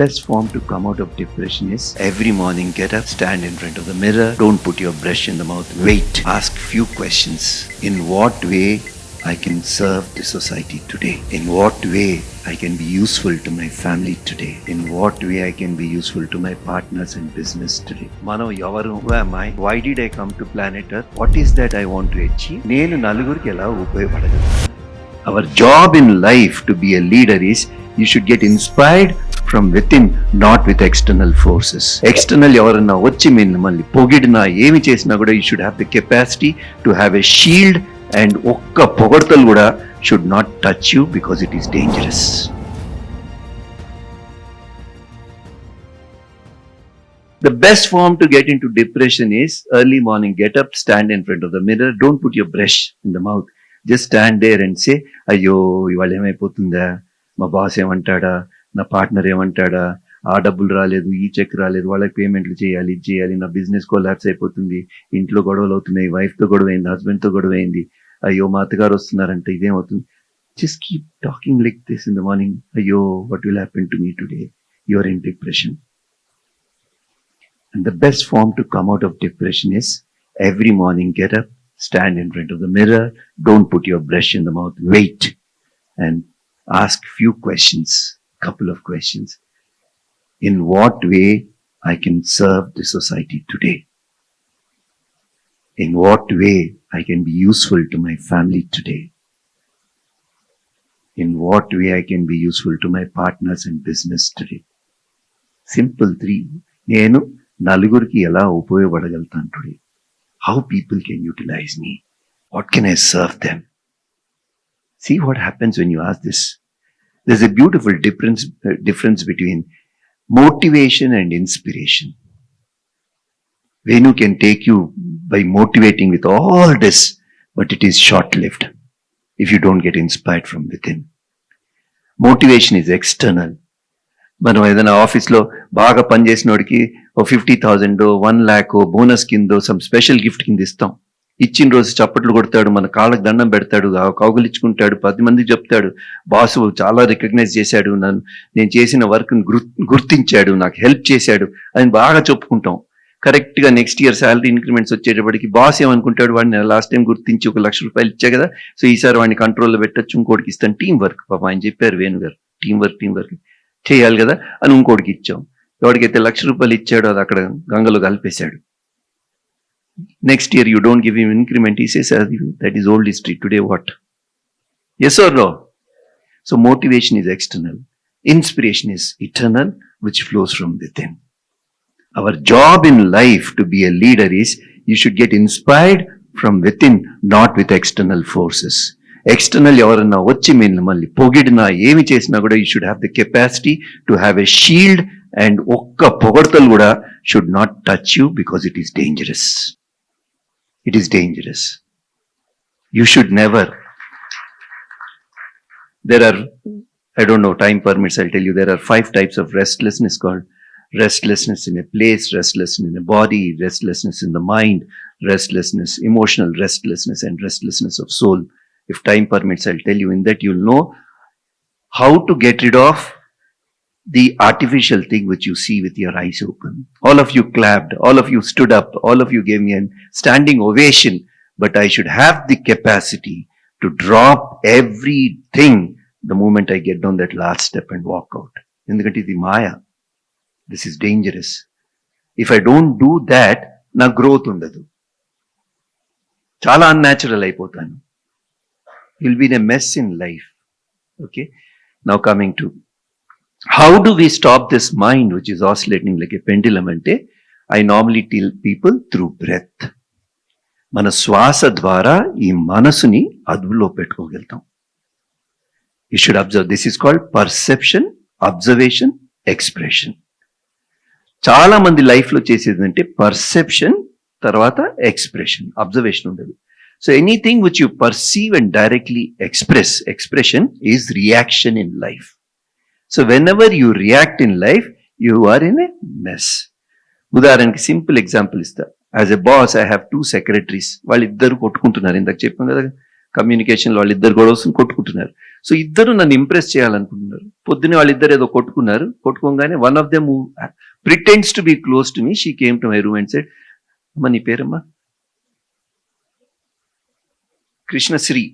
Best form to come out of depression is every morning get up, stand in front of the mirror, don't put your brush in the mouth, wait, ask few questions. In what way I can serve the society today? In what way I can be useful to my family today? In what way I can be useful to my partners in business today? Mano yavaru, who am I? Why did I come to planet Earth? What is that I want to achieve? Nenu naluguriki ela upayogapadagalanu. Our job in life to be a leader is you should get inspired from within, not with external forces. External evarana vachi mimmalni pogidina emi chesina kuda you should have the capacity to have a shield, and okka pogadtalu kuda should not touch you because it is dangerous. The best form to get into depression is early morning get up, stand in front of the mirror, don't put your brush in the mouth, just stand there and say, అయ్యో ఇవాళ ఏమైపోతుందా, మా boss ఏమంటాడా, నా partner ఏమంటాడా, ఆ డబ్బులు రాలేదు, ఈ check రాలేదు, వాళ్ళకి పేమెంట్లు చేయాలి, ఇది చేయాలి, నా బిజినెస్ కొలాప్స్ అయిపోతుంది, ఇంట్లో గొడవలు అవుతున్నాయి, వైఫ్తో గొడవ అయింది, హస్బెండ్తో గొడవ అయింది, అయ్యో మా అత్తగారు వస్తున్నారంటే ఇదేమవుతుంది. Just keep talking like this in the morning. అయ్యో what will happen to me today? You are in depression. And the best form to come out of depression is every morning get up, stand in front of the mirror, don't put your brush in the mouth, wait, and ask few questions, couple of questions. In what way I can serve the society today? In what way I can be useful to my family today? In what way I can be useful to my partners in business today? Simple three. నేను నలుగురికి ఎలా ఉపయోగపడగలుగుతాను today? How people can utilize me? What can I serve them? See what happens when you ask this. There's a beautiful difference between motivation and inspiration. Venu can take you by motivating with all this, but it is short-lived if you don't get inspired from within. Motivation is external. మనం ఏదైనా ఆఫీస్లో బాగా పనిచేసినోడికి ఓ 50,000 1 lakh bonus కిందో some special gift కింద ఇస్తాం. ఇచ్చిన రోజు చప్పట్లు కొడతాడు, మన కాళ్ళకు దండం పెడతాడు, కౌగులించుకుంటాడు, 10 మందికి చెప్తాడు, బాసు చాలా రికగ్నైజ్ చేశాడు, నేను చేసిన వర్క్ని గుర్తించాడు, నాకు హెల్ప్ చేశాడు అని బాగా చెప్పుకుంటాం. కరెక్ట్గా నెక్స్ట్ ఇయర్ శాలరీ ఇంక్రిమెంట్స్ వచ్చేటప్పటికి బాస్ ఏమనుకుంటాడు, వాడిని లాస్ట్ టైం గుర్తించి 1 లక్ష రూపాయలు ఇచ్చా కదా, సో ఈసారి వాడిని కంట్రోల్లో పెట్టచ్చు, ఇంకోటికి ఇస్తాను. టీం వర్క్, పాప ఆయన చెప్పారు వేణు గారు, టీం వర్క్ చేయాలి కదా అని ఇంకోటికి ఇచ్చాం. ఎవరికైతే 1 లక్ష రూపాయలు ఇచ్చాడో అది అక్కడ గంగలో కలిపేశాడు. Next year you don't give him increment, he says that is old history, today what? Yes or no? So motivation is external, inspiration is eternal, which flows from within. Our job in life to be a leader is you should get inspired from within, not with external forces. External ఎవరన్నా వచ్చి మిమ్మల్ని పొగిడినా ఏమి చేసినా కూడా you should have the capacity to have a shield, and ఒక్క పొగడ్తలు కూడా should not touch you because it is dangerous. It is dangerous. You should never. There are, I don't know, time permits, I'll tell you, there are 5 types of restlessness called restlessness in a place, restlessness in a body, restlessness in the mind, restlessness, emotional restlessness, and restlessness of soul. If time permits, I'll tell you. In that you'll know how to get rid of the artificial thing which you see with your eyes open. All of you clapped, all of you stood up, all of you gave me a standing ovation, but I should have the capacity to drop everything the moment I get down that last step and walk out. Endukante idi maya. This is dangerous. If I don't do that, na growth undadu. Chala unnatural ayipotanu. You'll be in a mess in life. Okay? Now coming to how do we stop this mind which is oscillating like a pendulum? Ante I normally tell people through breath. మన శ్వాస ద్వారా ఈ మనసుని అదుపులో పెట్టుకోగలుగుతాం. You should observe. This is called perception, observation, expression. చాలా మంది లైఫ్లో చేసేదంటే perception తర్వాత ఎక్స్ప్రెషన్, అబ్జర్వేషన్ ఉండదు. So anything which you perceive and directly expression is reaction in life. So whenever you react in life, you are in a mess. ఉదాహరణకి simple example ఇస్తా. As a boss I have 2 secretaries. వాళ్ళిద్దరు కొట్టుకుంటున్నారు. ఇందాక చెప్పాం కదా, కమ్యూనికేషన్లో వాళ్ళిద్దరు గొడవ వస్తుంది, కొట్టుకుంటున్నారు. సో ఇద్దరు నన్ను ఇంప్రెస్ చేయాలనుకుంటున్నారు. పొద్దునే వాళ్ళిద్దరు ఏదో కొట్టుకోగానే one of them pretends to be close to me, she came to my room and said, అమ్మా నీ పేరమ్మా? Krishnasri.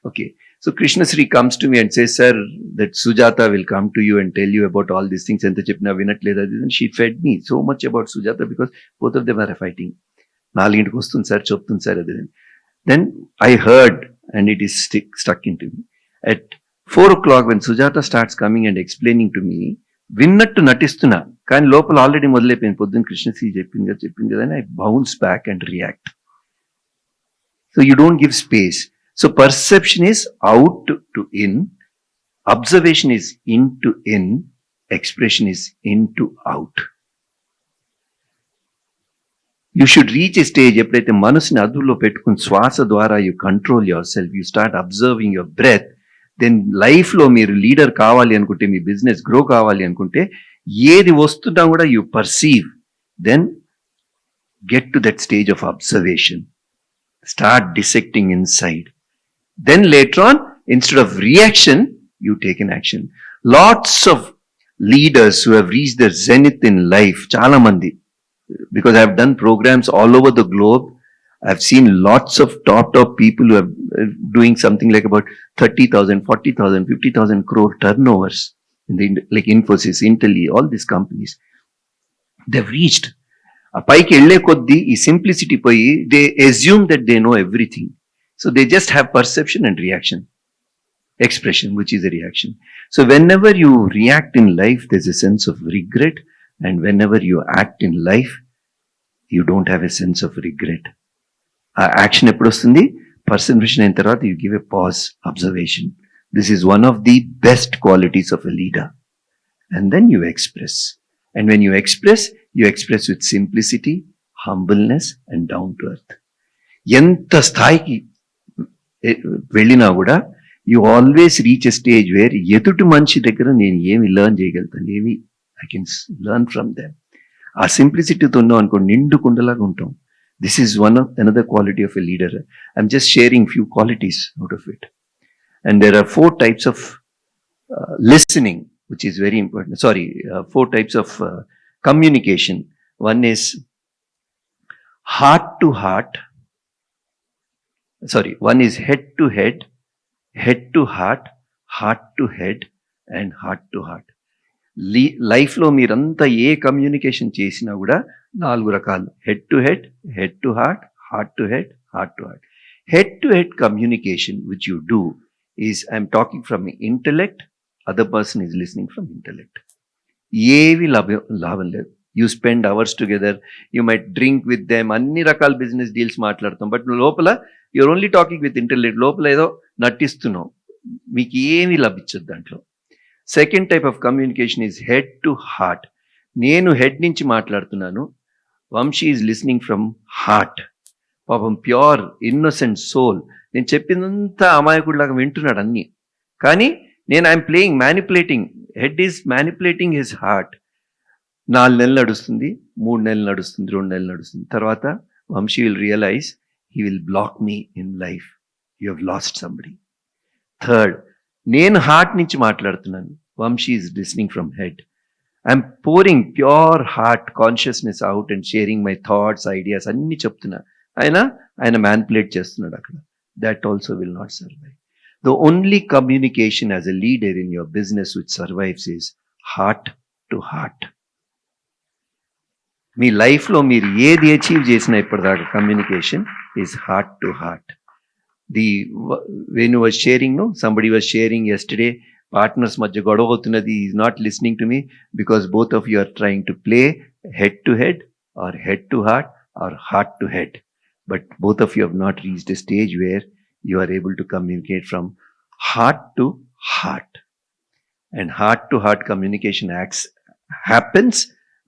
Okay. So Krishnasri comes to me and says, sir, that Sujata will come to you and tell you about all these things. And she fed me so much about Sujata because both of them are fighting. Then I heard, and it is stuck into me. At 4 o'clock when Sujata starts coming and explaining to me, విన్నట్టు నటిస్తున్నా కానీ లోపల already మొదలైపోయింది. పొద్దున్న కృష్ణశ్రీ చెప్పింది కదా, I bounce back and react. So you don't give space. So perception is out to in, observation is in to in, expression is in to out. You should reach a stage ఎప్పుడైతే మనసుని అదుపులో పెట్టుకుని శ్వాస ద్వారా you control yourself, you start observing your breath, then లైఫ్లో మీరు leader కావాలి అనుకుంటే, మీ బిజినెస్ గ్రో కావాలి అనుకుంటే, ఏది వస్తున్నా కూడా you perceive, then get to that stage of observation. Start dissecting inside. Then later on, instead of reaction, you take an action. Lots of leaders who have reached their zenith in life, chala mandi, because I have done programs all over the globe. I have seen lots of top people who are doing something like about 30,000, 40,000, 50,000 crore turnovers in the, like Infosys, Intel, all these companies. They've reached. ఆ పైకి వెళ్లే కొద్దీ ఈ simplicity పోయి they assume that they know everything. So they just have perception and reaction, expression which is a reaction. So when ever you react in life there is a sense of regret, and when ever you act in life you don't have a sense of regret. ఆ action ఎప్పుడు వస్తుంది? Perception అయిన తర్వాత you give a pause, observation. This is one of the best qualities of a leader. And then you express. And when you express with simplicity, humbleness and down to earth. Enta sthayiki vellina kuda you always reach a stage where eduti manchi daggara nenu emi learn cheyagaltanu, emi I can learn from them. Aa simplicity tho unnam anko nindu kundalaga untam. This is another quality of a leader. I'm just sharing few qualities out of it. And there are 4 types of listening, which is very important. 4 types of communication. One is heart to heart. One is head to head, head to heart, heart to head, and heart to heart. లైఫ్లో మీరంతా ఏ communication చేసినా కూడా 4 రకాలు: head to head, head to heart, heart to head, heart to heart. Head to head communication which you do is, I'm talking from intellect, other person is listening from intellect. ఏవి లాభం లేదు. You spend hours together, you might drink with them, అన్ని రకాల business deals మాట్లాడతాం, but లోపల you are only talking with intelligent. లోపల ఏదో నటిస్తున్నావు, మీకు ఏమీ లభించదు దాంట్లో. Second type of communication is head to heart. నేను హెడ్ నుంచి మాట్లాడుతున్నాను, Vamshi is listening from heart. పాపం ప్యూర్ ఇన్నోసెంట్ సోల్, నేను చెప్పిందంతా అమాయకుడిలాగా వింటున్నాడు అన్ని, కానీ నేను I'm playing, manipulating. Head is manipulating his heart. 4 నెలలు నడుస్తుంది, 3 నెలలు నడుస్తుంది, 2 నెలలు నడుస్తుంది. తర్వాత Vamshi will realize he will block me in life. You have lost somebody. Third, నేను హార్ట్ నుంచి మాట్లాడుతున్నాను, Vamshi is listening from head. I'm pouring pure heart consciousness out and sharing my thoughts, ideas అన్ని చెప్తున్నా. ఆయన మ్యానిపులేట్ చేస్తున్నాడు అక్కడ. That also will not survive. The only communication as a leader in your business which survives is heart to heart. మీ లైఫ్లో మీరు ఏది achieve చేసినా ఇప్పటిదాకా communication is heart to heart. Venu was sharing, somebody was sharing yesterday, partners మధ్య గొడవ అవుతున్నది, is not listening to me because both of you are trying to play head to head or head to heart or heart to head, but both of you have not reached a stage where you are able to communicate from heart to heart. And heart to heart communication happens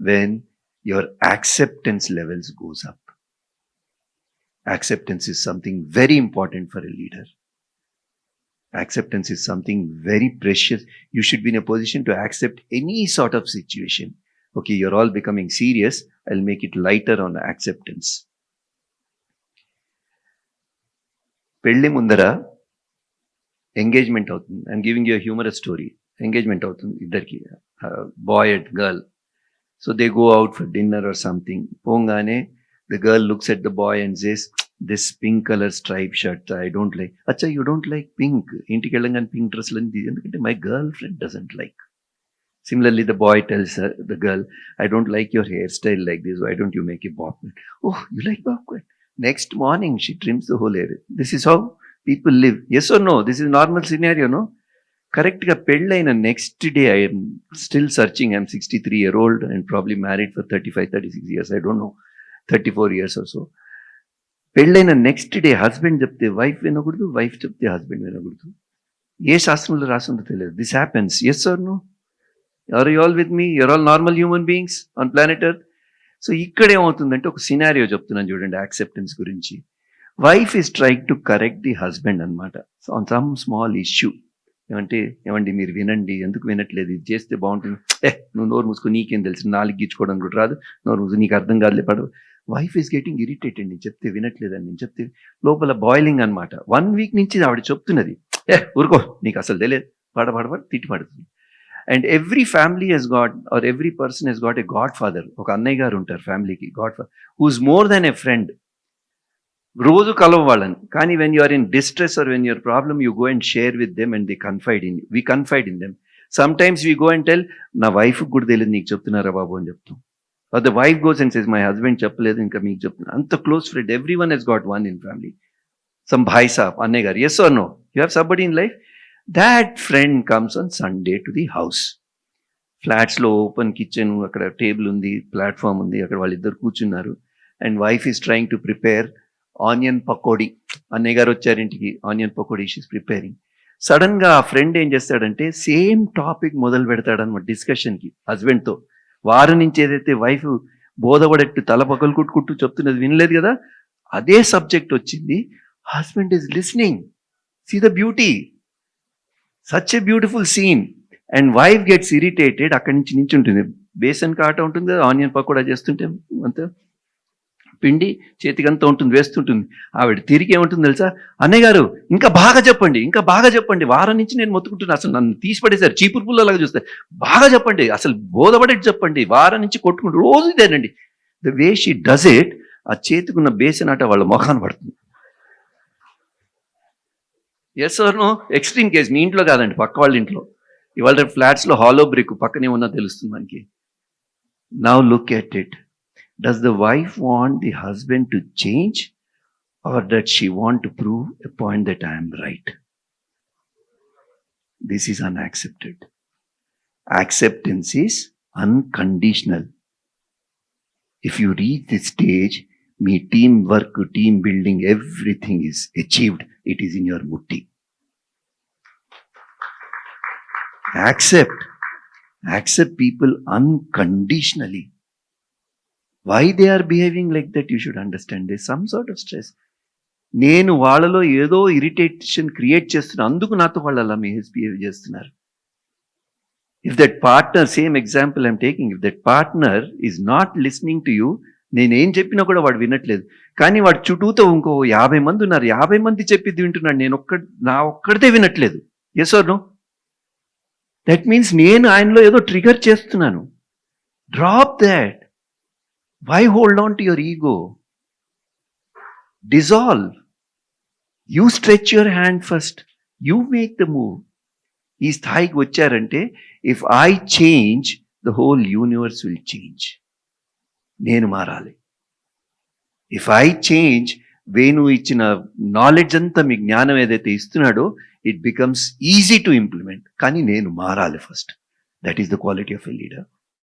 when your acceptance levels goes up. Acceptance is something very important for a leader. Acceptance is something very precious. You should be in a position to accept any sort of situation. Okay, you're all becoming serious, I'll make it lighter on acceptance. పెళ్లి ముందర engagement అవుతుంది. I'm giving you humorous story. Engagement అవుతుంది ఇద్దరికి, boy and girl. So they go out for dinner or something. పోగానే the girl looks at the boy and says, this pink colour stripe shirt I don't like. అచ్చా you don't like pink, ఇంటికి వెళ్ళగానే pink డ్రెస్లు ఎందుకంటే my girlfriend doesn't like. Similarly, the boy tells her, the girl, I don't like your hairstyle like this. Why don't you make a bob cut? Oh, you like bob cut? Next morning, she trims the whole hair. This is how people live. Yes or no? This is normal scenario, no? Correct ga pellaina next day, I am still searching. I'm 63-year-old and probably married for 35, 36 years. I don't know, 34 years or so. Pellaina next day, husband చెప్తే wife వినకూడదు, wife చెప్తే husband వినకూడదు. ఏ శాస్త్రంలో రాసిందో తెలియదు. This happens. Yes or no? Are you all with me? You're all normal human beings on planet Earth. So ఇక్కడ ఏమవుతుందంటే ఒక scenario చెప్తున్నాను చూడండి యాక్సెప్టెన్స్ గురించి. Wife is trying to correct the husband అనమాట. So on some small issue. ఏమండి మీరు వినండి, ఎందుకు వినట్లేదు, ఇది చేస్తే బాగుంటుంది, నువ్వు నోరు మూసుకొని నీకేం తెలుసు, నాలుగు గీచుకోవడం కూడా రాదు, నోరు మూసు నీకు అర్థం కాదులే పడవు. వైఫ్ ఈస్ గెటింగ్ ఇరిటేటెడ్, నేను చెప్తే వినట్లేదని, నేను చెప్తే లోపల బాయిలింగ్ అనమాట. 1 week నుంచి ఆవిడ చెప్తున్నది, ఊరుకో నీకు అసలు తెలియదు, పడబడబడి తిట్టి పడుతుంది. And every family he's got, or every person he's got a godfather. ఒక అన్నయ్య గారు ఉంటారు ఫ్యామిలీకి, godfather who's more than a friend. రోజు కలవ వాళ్ళని, కానీ when you are in distress or when your problem you go and share with them and they confide in you. We confide in them. Sometimes we go and tell, నా వైఫ్కి కూడా తెలియదు నీకు చెప్తున్నారా బాబు అని చెప్తాం. Or the wife goes and says, my husband చెప్పలేదు ఇంకా మీకు చెప్తున్నా. అంత close friend, everyone he's got one in family. Some భాయ్ సాబ్, అన్నయ్య గారు. Yes or no? You have somebody in life. That friend comes on Sunday to the house. ఫ్లాట్స్లో ఓపెన్ కిచెన్, అక్కడ టేబుల్ ఉంది, ప్లాట్ఫామ్ ఉంది, అక్కడ వాళ్ళిద్దరు కూర్చున్నారు. And wife is trying to prepare onion pakodi. అన్నయ్య గారు వచ్చారు ఇంటికి, onion pakodi she's preparing. Sudden గా ఆ ఫ్రెండ్ ఏం చేస్తాడంటే సేమ్ టాపిక్ మొదలు పెడతాడనమాట డిస్కషన్కి హస్బెండ్తో. వారం నుంచి ఏదైతే వైఫ్ బోధపడట్టు తల పక్కలు కుట్టుకుంటూ చెప్తున్నది వినలేదు కదా, అదే సబ్జెక్ట్ వచ్చింది. Husband is listening. See the beauty, such a beautiful scene. And wife gets irritated. అక్కడి నుంచి ఉంటుంది, బేసన్ కాట ఉంటుంది కదా, ఆనియన్ పకోడా చేస్తుంటే అంత పిండి చేతికంతా ఉంటుంది, వేస్తుంటుంది. ఆవిడ తిరిగి ఏముంటుంది తెలుసా, అన్నయ్య గారు ఇంకా బాగా చెప్పండి, ఇంకా బాగా చెప్పండి, వారం నుంచి నేను మొత్తుకుంటున్నా, అసలు నన్ను తీసిపడేశారు, చీపురు పుల్లలాగా చూస్తే, బాగా చెప్పండి, అసలు బోధపడేది చెప్పండి, వారం నుంచి కొట్టుకుంటూ రోజు ఇదేనండి. The way she does it, ఆ చేతికున్న బేసన్ ఆట వాళ్ళ మొఖాన పడుతుంది. Yes or no? Extreme case, మీ ఇంట్లో కాదండి, పక్క వాళ్ళ ఇంట్లో. ఇవాళ ఫ్లాట్స్లో హాలో బ్రిక్ పక్కనే ఉన్నా తెలుస్తుంది మనకి. Now look at it. Does the wife want the husband to change or that she want to prove a point that I am right? This is unaccepted. Acceptance is unconditional. If you reach this stage, me teamwork, team building, everything is achieved. It is in your mutti. Accept people unconditionally. Why they are behaving like that, you should understand. There's some sort of stress. నేను వాళ్ళలో ఏదో irritation create చేస్తున్నా, అందుకు నాతో వాళ్ళు అలా behave చేస్తున్నారు. If that partner, same example I'm taking, if that partner is not listening to you, నేనేం చెప్పినా కూడా వాడు వినట్లేదు, కానీ వాడు చుట్టూతో ఇంకో 50 మంది ఉన్నారు, 50 మంది చెప్పిద్ది వింటున్నాడు, నా ఒక్కడితే వినట్లేదు. Yes or no? That means నేను ఆయనలో ఏదో ట్రిగర్ చేస్తున్నాను. Drop that. Why hold on to your ego? Dissolve. You stretch your hand first, you make the move. ఈ స్థాయికి వచ్చారంటే, if I change the whole universe will change. నేను మారాలి. If I change, Venu ఇచ్చిన నాలెడ్జ్ అంతా, మీ జ్ఞానం ఏదైతే ఇస్తున్నాడో, it becomes easy to implement. కానీ నేను మారాలి first. That is the quality of a leader.